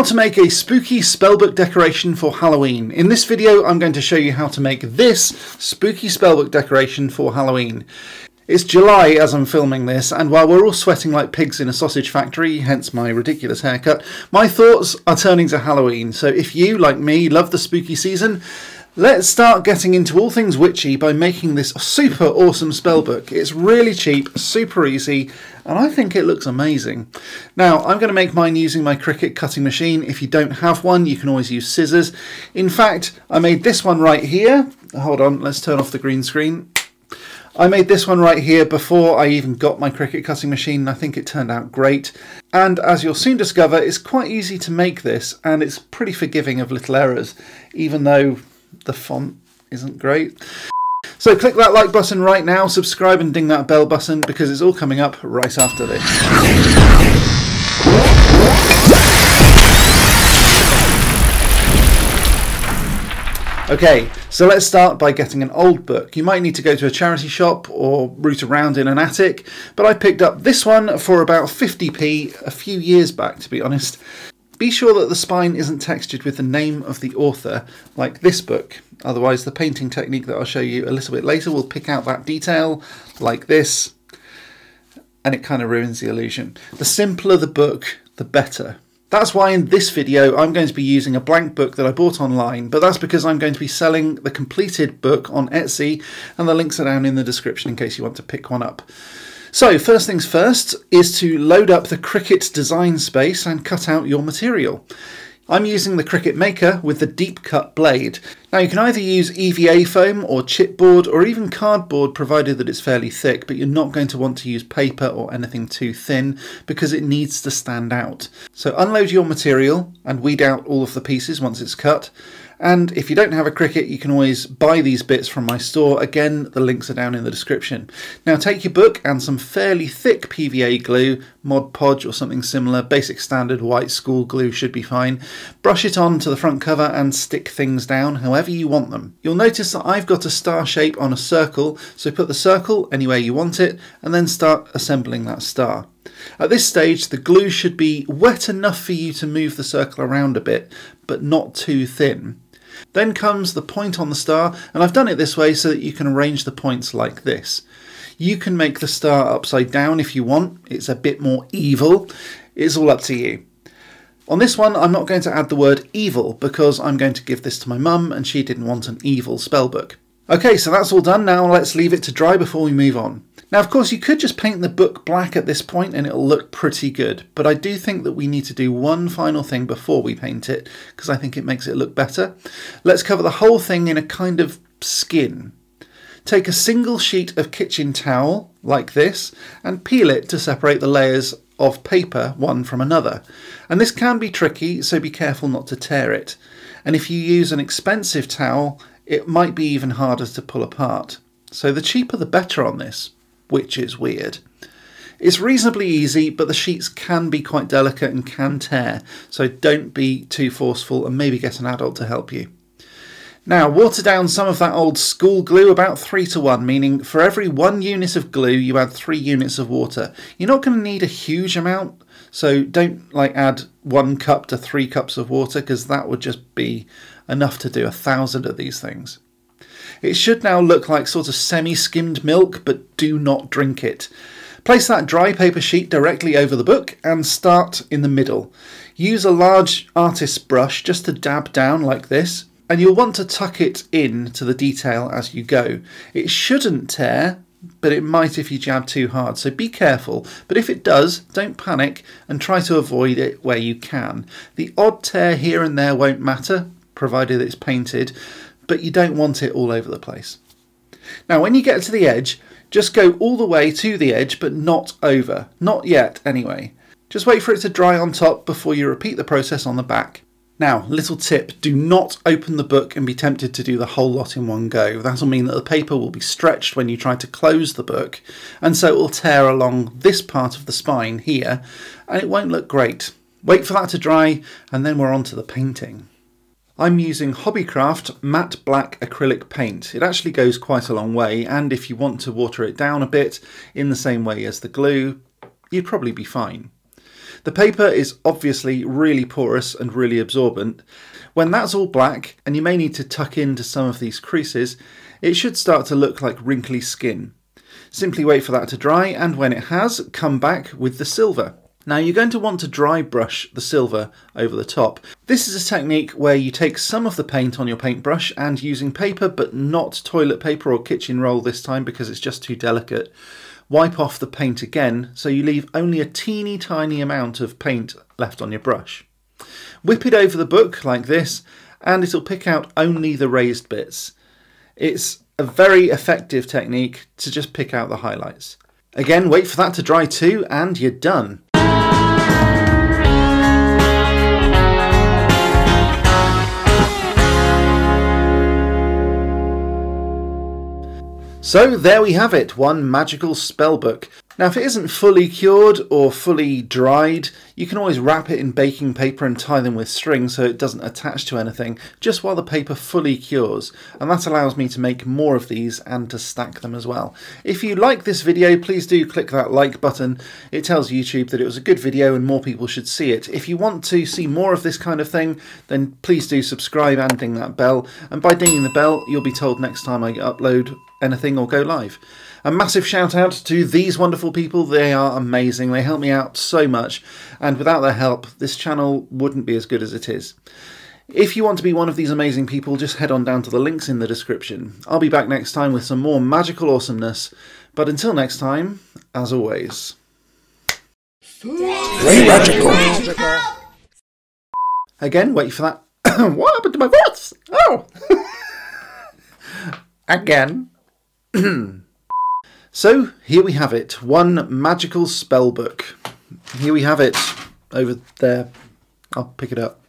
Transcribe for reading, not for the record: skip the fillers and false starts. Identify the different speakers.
Speaker 1: How to make a spooky spellbook decoration for Halloween. In this video I'm going to show you how to make this spooky spellbook decoration for Halloween. It's July as I'm filming this, and while we're all sweating like pigs in a sausage factory, hence my ridiculous haircut, my thoughts are turning to Halloween. So if you, like me, love the spooky season, let's start getting into all things witchy by making this super awesome spellbook. It's really cheap, super easy, and I think it looks amazing. Now, I'm going to make mine using my Cricut cutting machine. If you don't have one, you can always use scissors. In fact, I made this one right here. Hold on, let's turn off the green screen. I made this one right here before I even got my Cricut cutting machine, and I think it turned out great. And as you'll soon discover, it's quite easy to make this, and it's pretty forgiving of little errors, even though the font isn't great. So click that like button right now, subscribe and ding that bell button because it's all coming up right after this. Okay, so let's start by getting an old book. You might need to go to a charity shop or root around in an attic, but I picked up this one for about 50p a few years back, to be honest. Be sure that the spine isn't textured with the name of the author, like this book. Otherwise, the painting technique that I'll show you a little bit later will pick out that detail, like this, and it kind of ruins the illusion. The simpler the book, the better. That's why in this video I'm going to be using a blank book that I bought online, but that's because I'm going to be selling the completed book on Etsy, and the links are down in the description in case you want to pick one up. So first things first is to load up the Cricut design space and cut out your material. I'm using the Cricut Maker with the deep cut blade. Now you can either use EVA foam or chipboard or even cardboard, provided that it's fairly thick, but you're not going to want to use paper or anything too thin because it needs to stand out. So unload your material and weed out all of the pieces once it's cut. And if you don't have a Cricut, you can always buy these bits from my store. Again, the links are down in the description. Now take your book and some fairly thick PVA glue, Mod Podge or something similar, basic standard white school glue should be fine. Brush it on to the front cover and stick things down however you want them. You'll notice that I've got a star shape on a circle, so put the circle anywhere you want it and then start assembling that star. At this stage, the glue should be wet enough for you to move the circle around a bit, but not too thin. Then comes the point on the star, and I've done it this way so that you can arrange the points like this. You can make the star upside down if you want, it's a bit more evil, it's all up to you. On this one I'm not going to add the word evil because I'm going to give this to my mum and she didn't want an evil spellbook. Okay, so that's all done. Now let's leave it to dry before we move on. Now of course you could just paint the book black at this point and it'll look pretty good, but I do think that we need to do one final thing before we paint it because I think it makes it look better. Let's cover the whole thing in a kind of skin. Take a single sheet of kitchen towel like this and peel it to separate the layers of paper one from another. And this can be tricky, so be careful not to tear it. And if you use an expensive towel, it might be even harder to pull apart. So the cheaper the better on this, which is weird. It's reasonably easy, but the sheets can be quite delicate and can tear, so don't be too forceful and maybe get an adult to help you. Now water down some of that old school glue about 3 to 1, meaning for every 1 unit of glue you add 3 units of water. You're not going to need a huge amount, so don't add 1 cup to 3 cups of water because that would just be enough to do 1,000 of these things. It should now look like sort of semi-skimmed milk, but do not drink it. Place that dry paper sheet directly over the book and start in the middle. Use a large artist's brush just to dab down like this, and you'll want to tuck it in to the detail as you go. It shouldn't tear, but it might if you jab too hard, so be careful. But if it does, don't panic and try to avoid it where you can. The odd tear here and there won't matter, provided it's painted, but you don't want it all over the place. Now when you get to the edge, just go all the way to the edge but not over. Not yet anyway. Just wait for it to dry on top before you repeat the process on the back. Now, little tip, do not open the book and be tempted to do the whole lot in one go. That'll mean that the paper will be stretched when you try to close the book, and so it will tear along this part of the spine here, and it won't look great. Wait for that to dry, and then we're on to the painting. I'm using Hobbycraft matte black acrylic paint. It actually goes quite a long way, and if you want to water it down a bit in the same way as the glue, you'd probably be fine. The paper is obviously really porous and really absorbent. When that's all black, and you may need to tuck into some of these creases, it should start to look like wrinkly skin. Simply wait for that to dry, and when it has, come back with the silver. Now you're going to want to dry brush the silver over the top. This is a technique where you take some of the paint on your paintbrush and using paper, but not toilet paper or kitchen roll this time because it's just too delicate, wipe off the paint again so you leave only a teeny tiny amount of paint left on your brush. Whip it over the book like this and it'll pick out only the raised bits. It's a very effective technique to just pick out the highlights. Again, wait for that to dry too and you're done. So there we have it, one magical spell book. Now if it isn't fully cured or fully dried, you can always wrap it in baking paper and tie them with string so it doesn't attach to anything, just while the paper fully cures, and that allows me to make more of these and to stack them as well. If you like this video, please do click that like button. It tells YouTube that it was a good video and more people should see it. If you want to see more of this kind of thing, then please do subscribe and ding that bell, and by dinging the bell you'll be told next time I upload anything or go live. A massive shout out to these wonderful people, they are amazing, they help me out so much, and without their help this channel wouldn't be as good as it is. If you want to be one of these amazing people, just head on down to the links in the description. I'll be back next time with some more magical awesomeness, but until next time, as always...
Speaker 2: Very magical!
Speaker 1: Again, wait for that... What happened to my voice? Oh! Again. So, here we have it, one magical spell book. Here we have it, over there. I'll pick it up.